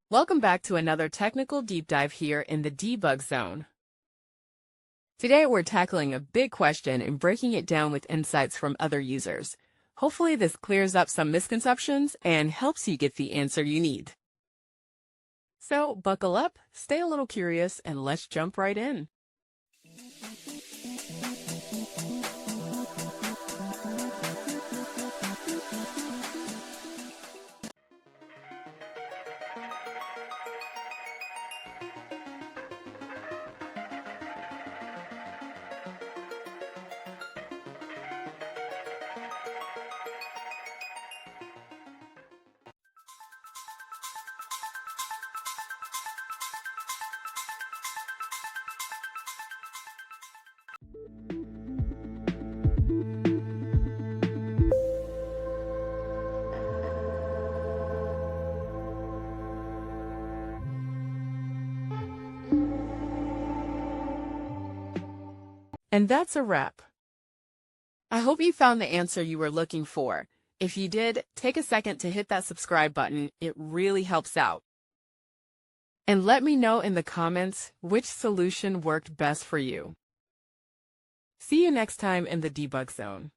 Welcome back to another technical deep dive here in the debug zone. Today we're tackling a big question and breaking it down with insights from other users. Hopefully this clears up some misconceptions and helps you get the answer you need. So buckle up, stay a little curious, and let's jump right in. And that's a wrap. I hope you found the answer you were looking for. If you did, take a second to hit that subscribe button. It really helps out. And let me know in the comments which solution worked best for you. See you next time in the debug zone.